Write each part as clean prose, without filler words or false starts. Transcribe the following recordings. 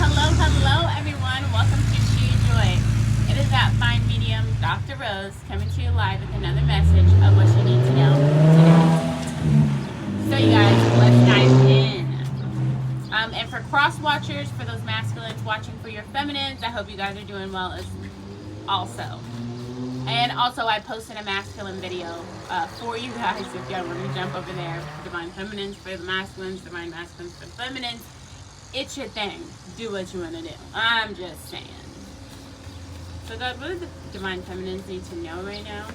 Hello, everyone. Welcome to She Joy. It is that fine medium, Dr. Rose, coming to you live with another message of what you need to know today. So, you guys, let's dive in. And for cross watchers, for those masculines watching for your feminines, I hope you guys are doing well as also. And also, I posted a masculine video for you guys if y'all want to jump over there. Divine feminines for the masculines, divine masculines for the feminines. It's your thing. Do what you want to do. I'm just saying. So, God, what do the divine feminines need to know right now?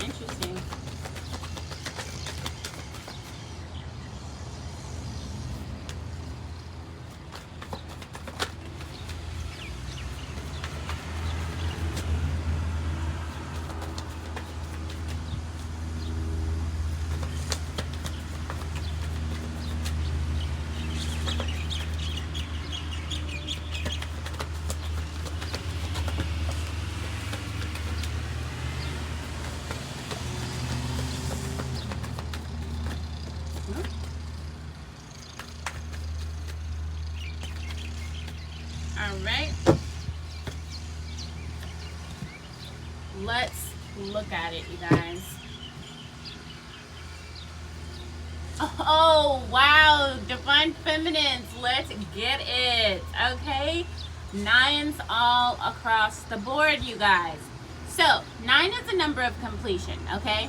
Interesting. Alright. Let's look at it, you guys. Oh, wow. Divine feminines. Let's get it. Okay? Nines all across the board, you guys. So, 9 is a number of completion, okay?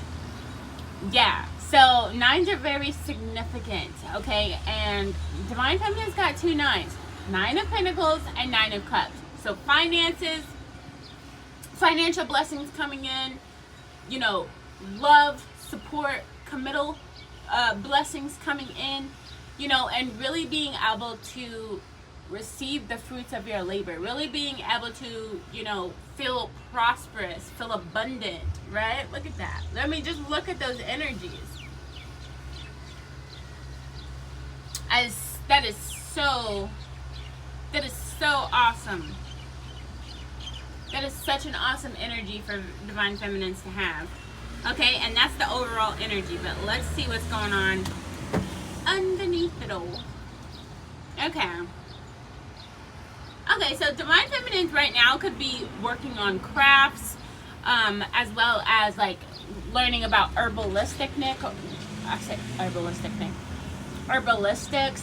Yeah. So, nines are very significant, okay? And divine feminine's got 2 nines. 9 of Pentacles and 9 of Cups. So finances, financial blessings coming in, love, support, committal blessings coming in, and really being able to receive the fruits of your labor. Really being able to, feel prosperous, feel abundant, right? Look at that. Let me just look at those energies. That is so awesome. That is such an awesome energy for divine feminines to have. Okay, and that's the overall energy, but let's see what's going on underneath it all. Okay, so divine feminines right now could be working on crafts, as well as like learning about herbalistics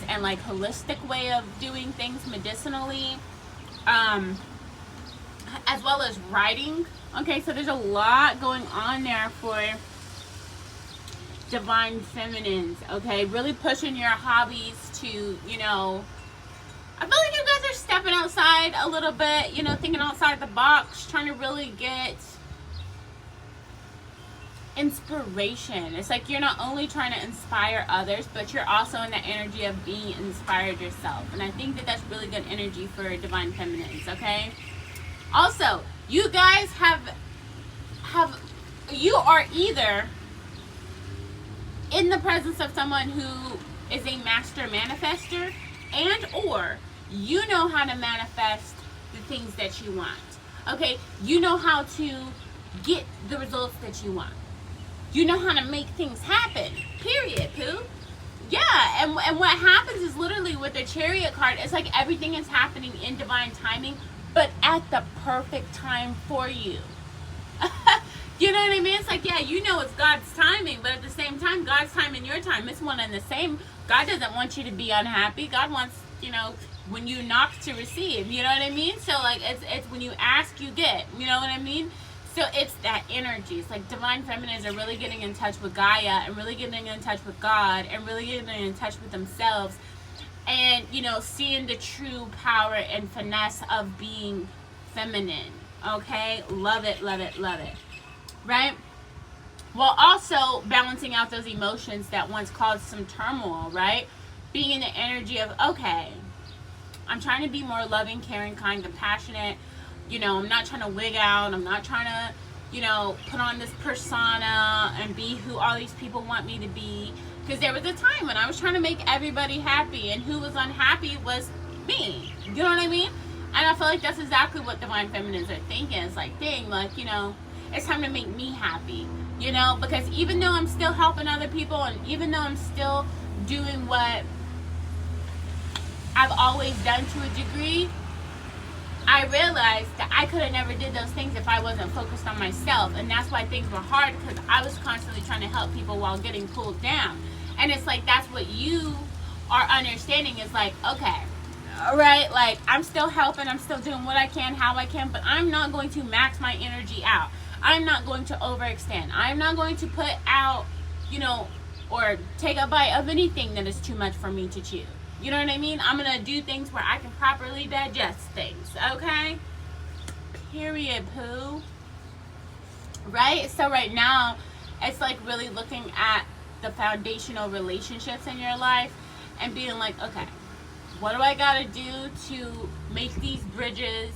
and like holistic way of doing things medicinally, as well as writing. Okay, so there's a lot going on there for divine feminines. Okay, really pushing your hobbies to, I feel like you guys are stepping outside a little bit, thinking outside the box, trying to really get inspiration. It's like you're not only trying to inspire others, but you're also in the energy of being inspired yourself. And I think that that's really good energy for divine feminines, okay? Also, you guys you are either in the presence of someone who is a master manifester, and or you know how to manifest the things that you want. Okay? You know how to get the results that you want. You know how to make things happen. Period, poo. Yeah, and what happens is literally with the Chariot card, it's like everything is happening in divine timing, but at the perfect time for you. You know what I mean? It's like, yeah, it's God's timing, but at the same time, God's time and your time, it's one and the same. God doesn't want you to be unhappy. God wants, when you knock to receive. You know what I mean? So, like, it's when you ask, you get. You know what I mean? So it's that energy. It's like divine feminines are really getting in touch with Gaia and really getting in touch with God and really getting in touch with themselves and, seeing the true power and finesse of being feminine. Okay? Love it, love it, love it. Right? While also balancing out those emotions that once caused some turmoil, right? Being in the energy of, okay, I'm trying to be more loving, caring, kind, compassionate. I'm not trying to wig out. I'm not trying to, put on this persona and be who all these people want me to be. Because there was a time when I was trying to make everybody happy, and who was unhappy was me. You know what I mean? And I feel like that's exactly what divine feminines are thinking. It's like, dang, like, it's time to make me happy. You know, because even though I'm still helping other people, and even though I'm still doing what I've always done to a degree, I realized that I could have never did those things if I wasn't focused on myself. And that's why things were hard, because I was constantly trying to help people while getting pulled down. And it's like, that's what you are understanding, is like, okay, all right, like, I'm still helping, I'm still doing what I can, how I can, but I'm not going to max my energy out. I'm not going to overextend. I'm not going to put out, you know, or take a bite of anything that is too much for me to chew. You know what I mean? I'm going to do things where I can properly digest things, okay? Period, poo. Right? So right now, it's like really looking at the foundational relationships in your life and being like, okay, what do I got to do to make these bridges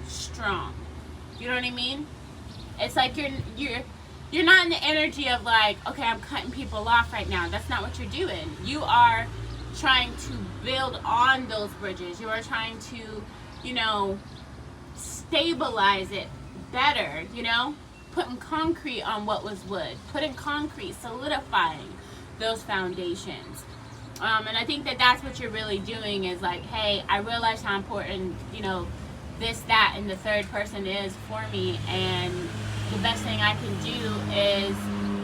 strong? You know what I mean? It's like you're not in the energy of like, okay, I'm cutting people off right now. That's not what you're doing. You are trying to build on those bridges. You are trying to, you know, stabilize it better, you know? Putting concrete on what was wood. Putting concrete, solidifying those foundations. And I think that that's what you're really doing, is like, hey, I realize how important, you know, this, that, and the third person is for me, and the best thing I can do is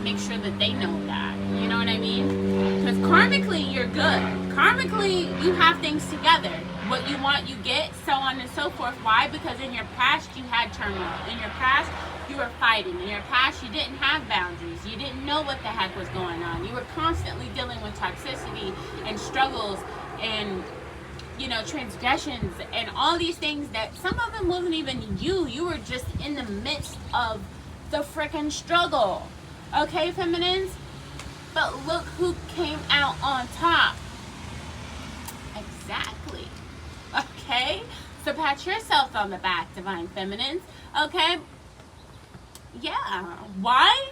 make sure that they know that. You know what I mean? Because karmically, you're good. Karmically, you have things together. What you want, you get, so on and so forth. Why? Because in your past, you had turmoil. In your past, you were fighting. In your past, you didn't have boundaries. You didn't know what the heck was going on. You were constantly dealing with toxicity and struggles and, you know, transgressions and all these things that some of them wasn't even you. You were just in the midst of the frickin' struggle. Okay, feminines? But look who came out on top. Exactly. Okay? So pat yourself on the back, divine feminines. Okay? Yeah. Why?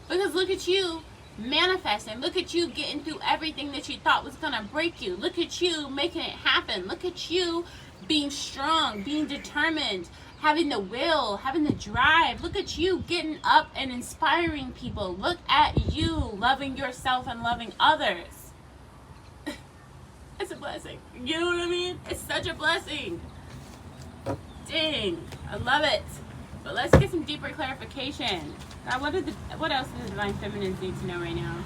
Because look at you manifesting. Look at you getting through everything that you thought was going to break you. Look at you making it happen. Look at you being strong, being determined, having the will, having the drive. Look at you getting up and inspiring people. Look at you loving yourself and loving others. It's a blessing. You know what I mean? It's such a blessing. Dang. I love it. But let's get some deeper clarification. God, what else do the divine feminines need to know right now?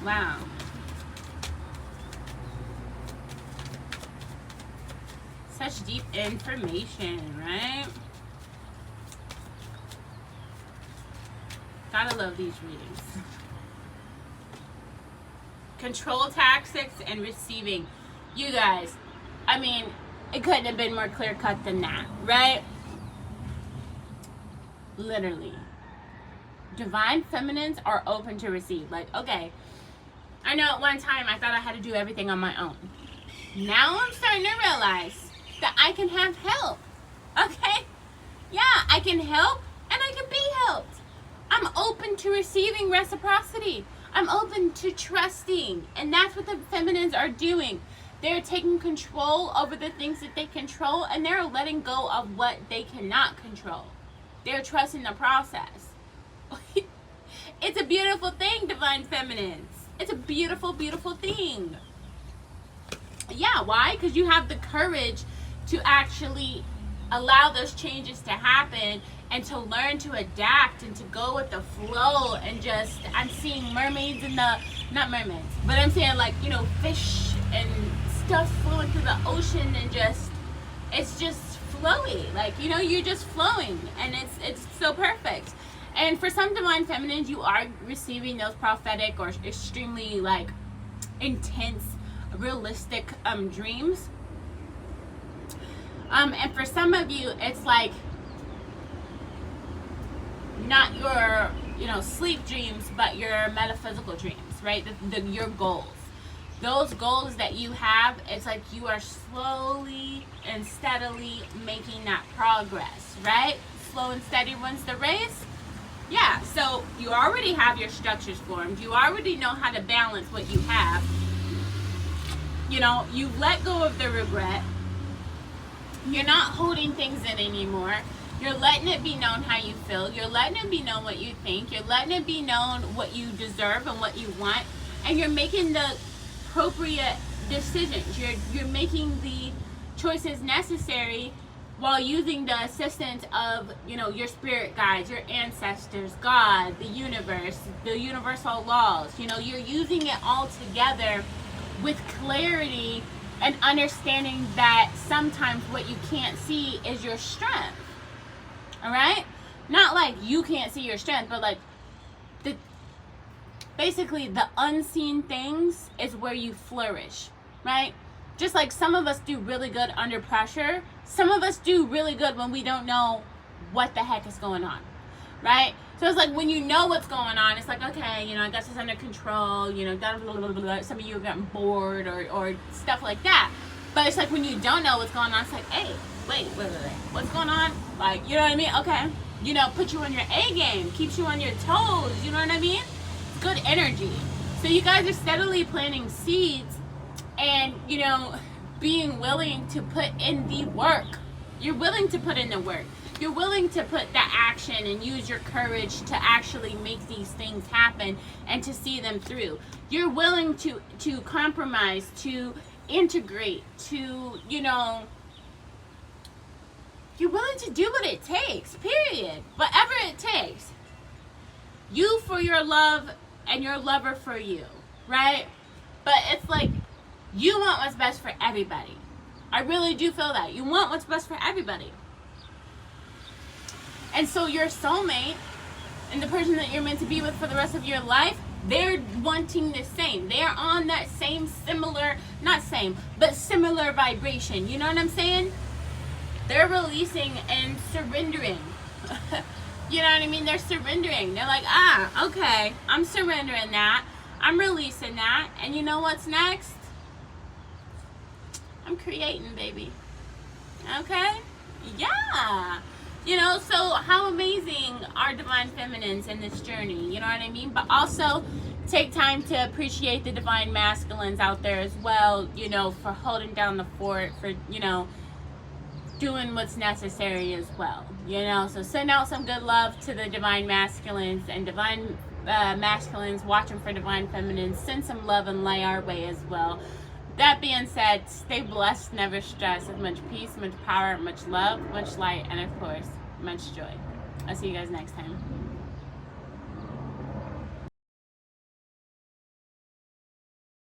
Wow. Such deep information, right? Gotta love these readings. Control tactics and receiving. You guys, I mean, it couldn't have been more clear cut than that, right? Literally. Divine feminines are open to receive. Like, okay, I know at one time I thought I had to do everything on my own. Now I'm starting to realize that I can have help. Okay? Yeah, I can help and I can be helped. I'm open to receiving reciprocity. I'm open to trusting. And that's what the feminines are doing. They're taking control over the things that they control, and they're letting go of what they cannot control. They're trusting the process. It's a beautiful thing, divine feminines. It's a beautiful, beautiful thing. Yeah, why? Because you have the courage to actually allow those changes to happen and to learn to adapt and to go with the flow and just, I'm seeing mermaids in the, not mermaids, but I'm saying like, you know, fish and stuff flowing through the ocean, and just, it's just flowy. Like, you know, you're just flowing, and it's so perfect. And for some divine feminines, you are receiving those prophetic or extremely like intense, realistic dreams. And for some of you, it's like not your, you know, sleep dreams, but your metaphysical dreams, right? Your goals. Those goals that you have, it's like you are slowly and steadily making that progress, right? Slow and steady wins the race. Yeah, so you already have your structures formed. You already know how to balance what you have. You know, you've let go of the regret. You're not holding things in anymore. You're letting it be known how you feel. You're letting it be known what you think. You're letting it be known what you deserve and what you want. And you're making the appropriate decisions. You're making the choices necessary while using the assistance of, your spirit guides, your ancestors, God, the universe, the universal laws. You're using it all together with clarity and understanding that sometimes what you can't see is your strength. All right? Not like you can't see your strength, but like basically the unseen things is where you flourish, right? Just like some of us do really good under pressure, some of us do really good when we don't know what the heck is going on, right? So it's like when you know what's going on, it's like, okay, I guess it's under control, blah, blah, blah, blah. Some of you are getting bored or stuff like that. But it's like when you don't know what's going on, it's like, hey, wait, what's going on? Like, you know what I mean? Okay. Put you on your A game, keeps you on your toes, you know what I mean? Good energy. So you guys are steadily planting seeds and, being willing to put in the work. You're willing to put in the work. You're willing to put the action and use your courage to actually make these things happen and to see them through. You're willing to compromise, to integrate, to, you're willing to do what it takes, period. Whatever it takes. You for your love and your lover for you, right? But it's like, you want what's best for everybody. I really do feel that. You want what's best for everybody. And so your soulmate and the person that you're meant to be with for the rest of your life, they're wanting the same. They're on that same similar vibration. You know what I'm saying? They're releasing and surrendering. You know what I mean? They're surrendering. They're like, okay, I'm surrendering that. I'm releasing that. And you know what's next? I'm creating, baby. Okay? Yeah. So how amazing are divine feminines in this journey? You know what I mean? But also take time to appreciate the divine masculines out there as well, for holding down the fort, for, doing what's necessary as well. So send out some good love to the divine masculines and divine masculines watching for divine feminines. Send some love and light our way as well. That being said, stay blessed, never stress. With much peace, much power, much love, much light, and of course, much joy. I'll see you guys next time.